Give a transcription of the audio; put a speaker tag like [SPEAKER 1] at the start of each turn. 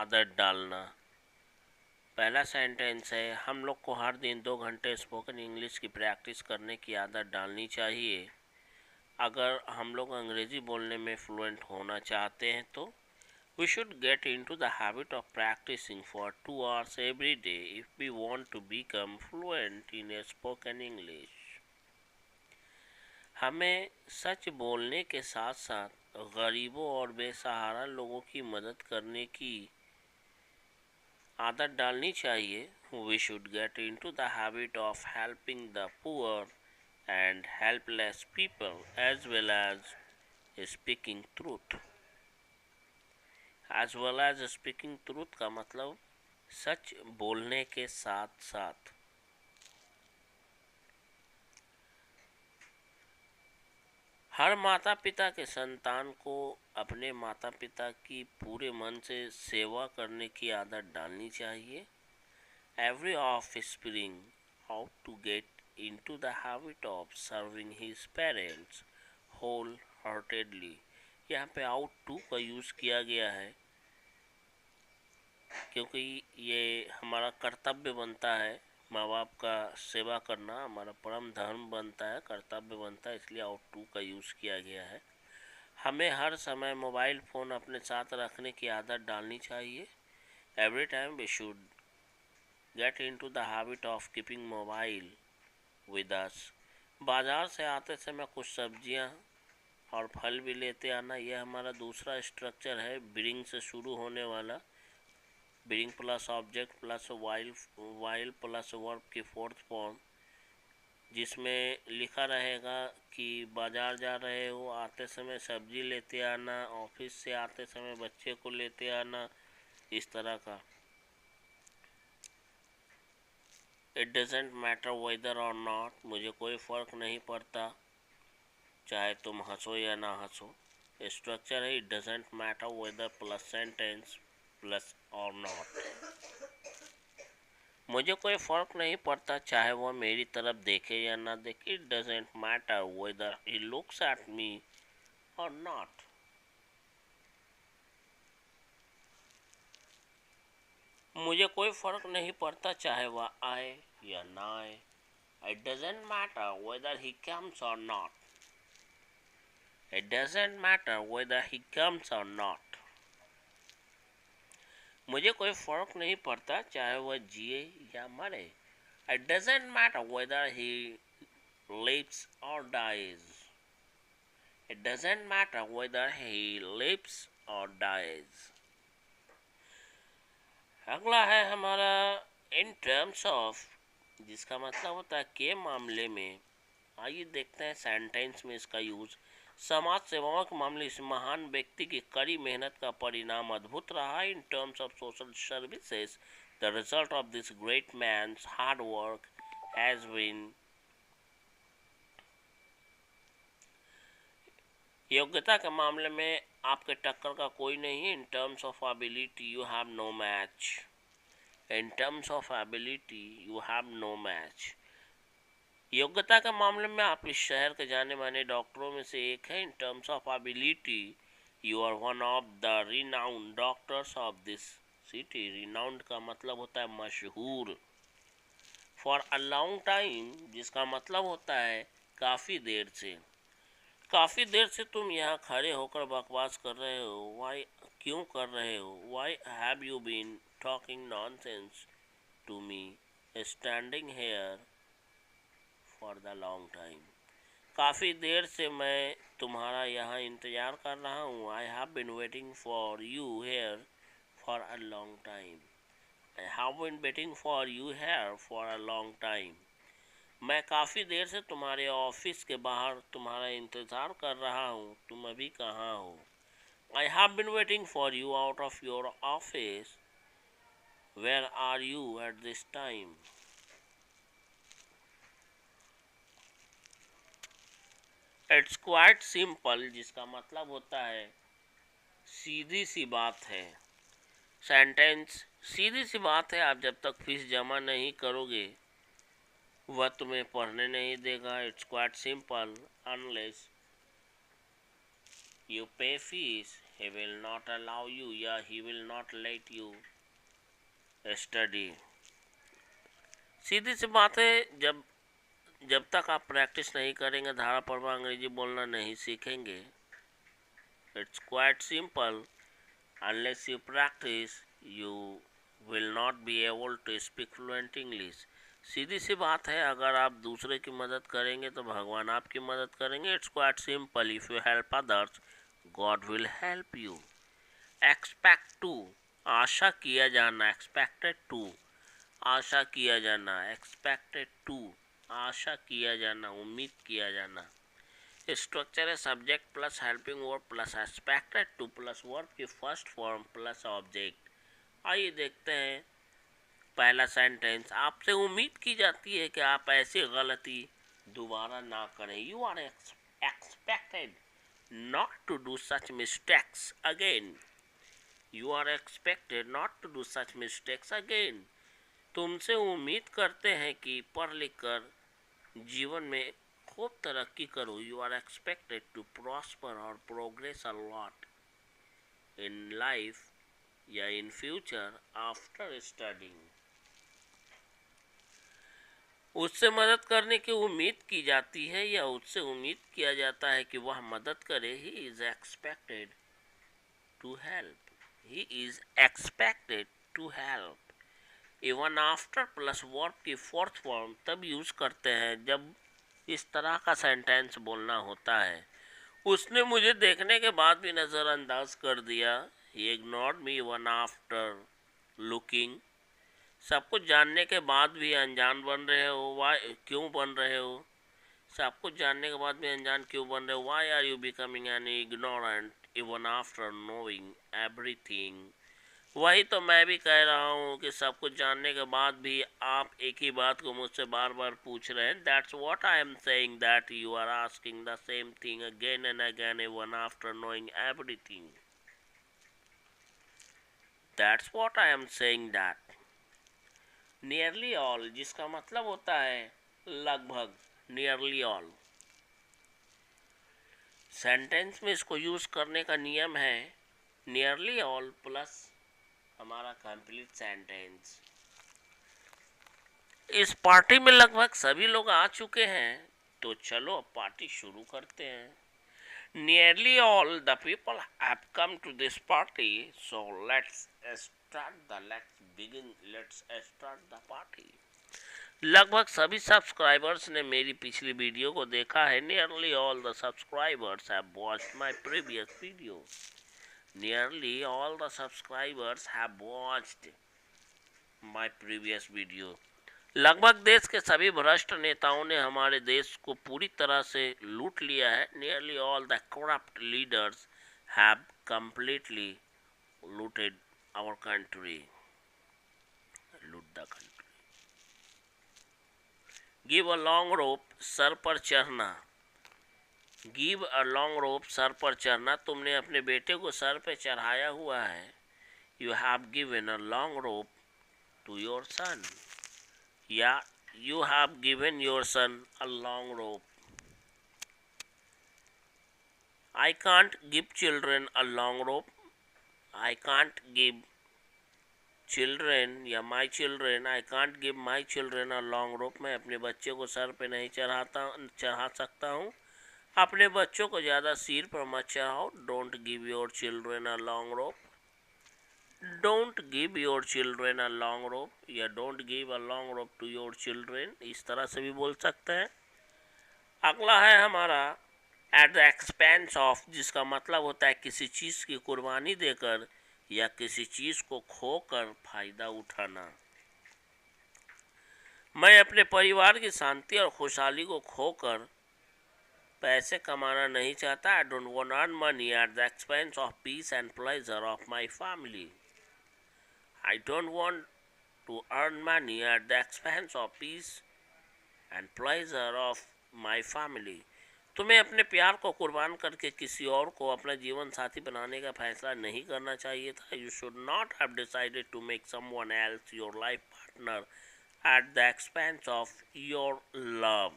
[SPEAKER 1] आदत डालना। पहला सेंटेंस है, हम लोग को हर दिन 2 घंटे स्पोकन इंग्लिश की प्रैक्टिस करने की आदत डालनी चाहिए। अगर हम लोग अंग्रेज़ी बोलने में फ्लुएंट होना चाहते हैं तो we should get into the habit of practicing for 2 hours every day if we want to become fluent in a spoken English। हमें सच बोलने के साथ साथ गरीबों और बेसहारा लोगों की मदद करने की आदत डालनी चाहिए। We should get into the habit of helping the poor and helpless people as well as speaking truth। as well as speaking truth का मतलब सच बोलने के साथ साथ। हर माता पिता के संतान को अपने माता पिता की पूरे मन से सेवा करने की आदत डालनी चाहिए। Every offspring ought to get into the habit of serving his parents wholeheartedly। यहाँ पे आउट टू का यूज़ किया गया है क्योंकि ये हमारा कर्तव्य बनता है। माँ बाप का सेवा करना हमारा परम धर्म बनता है, कर्तव्य बनता है, इसलिए आउट टू का यूज़ किया गया है। हमें हर समय मोबाइल फ़ोन अपने साथ रखने की आदत डालनी चाहिए। Every time we should get into the habit of keeping mobile with us. बाज़ार से आते समय कुछ सब्जियां और फल भी लेते आना। यह हमारा दूसरा स्ट्रक्चर है, ब्रिंग से शुरू होने वाला। Bring plus object plus while plus verb की फोर्थ फॉर्म, जिसमें लिखा रहेगा कि बाज़ार जा रहे हो, आते समय सब्जी लेते आना, ऑफिस से आते समय बच्चे को लेते आना, इस तरह का। इट डजेंट मैटर वेदर और नॉट, मुझे कोई फ़र्क नहीं पड़ता चाहे तुम हंसो या ना हंसो। स्ट्रक्चर है it doesn't matter weather plus sentence plus और नॉट। मुझे कोई फ़र्क नहीं पड़ता चाहे वह मेरी तरफ देखे या ना देखे। It doesn't matter whether he looks at me और नॉट। मुझे कोई फ़र्क नहीं पड़ता चाहे वह आए या ना आए। It doesn't matter whether he comes or not. It doesn't matter whether he comes or not. मुझे कोई फ़र्क नहीं पड़ता चाहे वह जिए या मरे। It doesn't matter whether he lives or dies। It doesn't matter whether he lives or dies। अगला है हमारा in terms of, जिसका मतलब होता है के मामले में। आइए देखते हैं सेंटेंस में इसका यूज़। समाज सेवाओं के मामले इस महान व्यक्ति की कड़ी मेहनत का परिणाम अद्भुत रहा। In terms of social services the result of this great man's hard work has been. योग्यता के मामले में आपके टक्कर का कोई नहीं है। In terms of ability you have no match. In terms of ability you have no match. योग्यता के मामले में आप इस शहर के जाने माने डॉक्टरों में से एक हैं। In terms of ability you are one of the renowned doctors of this city. Renowned का मतलब होता है मशहूर। फॉर अ लॉन्ग टाइम, जिसका मतलब होता है काफ़ी देर से। काफ़ी देर से तुम यहाँ खड़े होकर बकवास कर रहे हो। वाई, क्यों कर रहे हो? Why have you been talking nonsense to me standing here for the long time. काफ़ी देर से मैं तुम्हारा यहाँ इंतज़ार कर रहा हूँ। I have been waiting for you here for a long time. I have been waiting for you here for a long time. मैं काफ़ी देर से तुम्हारे ऑफिस के बाहर तुम्हारा इंतज़ार कर रहा हूँ। तुम अभी कहाँ हो? I have been waiting for you out of your office. Where are you at this time? It's quite simple, जिसका मतलब होता है सीधी सी बात है। सेंटेंस सीधी सी बात है। आप जब तक फीस जमा नहीं करोगे वह तुम्हें पढ़ने नहीं देगा। It's quite simple unless you pay fees he will not allow you या he will not let you study. सीधी सी बात है, जब जब तक आप प्रैक्टिस नहीं करेंगे, धारा प्रवाह अंग्रेजी बोलना नहीं सीखेंगे. It's quite simple. Unless you practice you will not be able to speak fluent English. सीधी सी बात है, अगर आप दूसरे की मदद करेंगे तो भगवान आपकी मदद करेंगे. It's quite simple. If you help others God will help you. Expect to, आशा किया जाना. एक्सपेक्टेड टू, आशा किया जाना. एक्सपेक्टेड टू, आशा किया जाना, उम्मीद किया जाना. स्ट्रक्चर है subject plus helping verb plus expected two plus verb की फर्स्ट फॉर्म प्लस ऑब्जेक्ट. आइए देखते हैं पहला सेंटेंस. आपसे उम्मीद की जाती है कि आप ऐसी गलती दोबारा ना करें. You are expected not to do such mistakes again. You are expected not to do such mistakes again. तुमसे उम्मीद करते हैं कि पढ़ लिख कर जीवन में खूब तरक्की करो. You are expected to prosper or progress a lot in life या in future after studying. उससे मदद करने की उम्मीद की जाती है या उससे उम्मीद किया जाता है कि वह मदद करे. He is expected to help. He is expected to help. Even after plus verb की फोर्थ फॉर्म तब यूज करते हैं जब इस तरह का सेंटेंस बोलना होता है. उसने मुझे देखने के बाद भी नज़रअंदाज कर दिया. ही ignored me even after looking. सब कुछ जानने के बाद भी अनजान बन रहे हो. वाई, क्यों बन रहे हो? सब कुछ जानने के बाद भी अनजान क्यों बन रहे हो? Why are you becoming an ignorant even after knowing everything. वही तो मैं भी कह रहा हूँ कि सब कुछ जानने के बाद भी आप एक ही बात को मुझसे बार बार पूछ रहे हैं. That's what I am saying, that you are asking the same thing again and again even after knowing everything. That's what I am saying that. Nearly all, जिसका मतलब होता है लगभग. नियरली ऑल सेंटेंस में इसको यूज करने का नियम है नियरली ऑल प्लस हमारा कंप्लीट सेंटेंस. इस पार्टी में लगभग सभी लोग आ चुके हैं, तो चलो अब पार्टी शुरू करते हैं. Nearly all the people have come to this party, so let's start the party. लगभग सभी सब्सक्राइबर्स ने मेरी पिछली वीडियो को देखा है. Nearly all the subscribers have watched my previous video. Nearly all the subscribers have watched my previous video. लगभग देश के सभी भ्रष्ट नेताओं ने हमारे देश को पूरी तरह से लूट लिया है. Nearly all the corrupt leaders have completely looted our country. Loot the country. Give a long rope, सर पर चढ़ना. गिव अ लॉन्ग रोप, सर पर चढ़ना. तुमने अपने बेटे को सर पर चढ़ाया हुआ है. You have given a long rope to your son. Yeah, you have given your son a long rope. I can't give children a long rope. I can't give children या my children. I can't give my children a long rope. मैं अपने बच्चे को sir पे नहीं चढ़ा सकता हूँ. अपने बच्चों को ज़्यादा सिर पर मत चढ़ाओ. Don't give your children a long rope. Don't give your children a long rope या don't give a long rope to your children. इस तरह से भी बोल सकते हैं. अगला है हमारा at the expense of, जिसका मतलब होता है किसी चीज़ की कुर्बानी देकर या किसी चीज़ को खोकर फायदा उठाना. मैं अपने परिवार की शांति और खुशहाली को खोकर पैसे कमाना नहीं चाहता. I don't want to earn money at the expense of peace and pleasure of my family. I don't want to earn money at the expense of peace and pleasure of my family. तुम्हें अपने प्यार को कुर्बान करके किसी और को अपना जीवन साथी बनाने का फैसला नहीं करना चाहिए था. You should not have decided to make someone else your life partner at the expense of your love.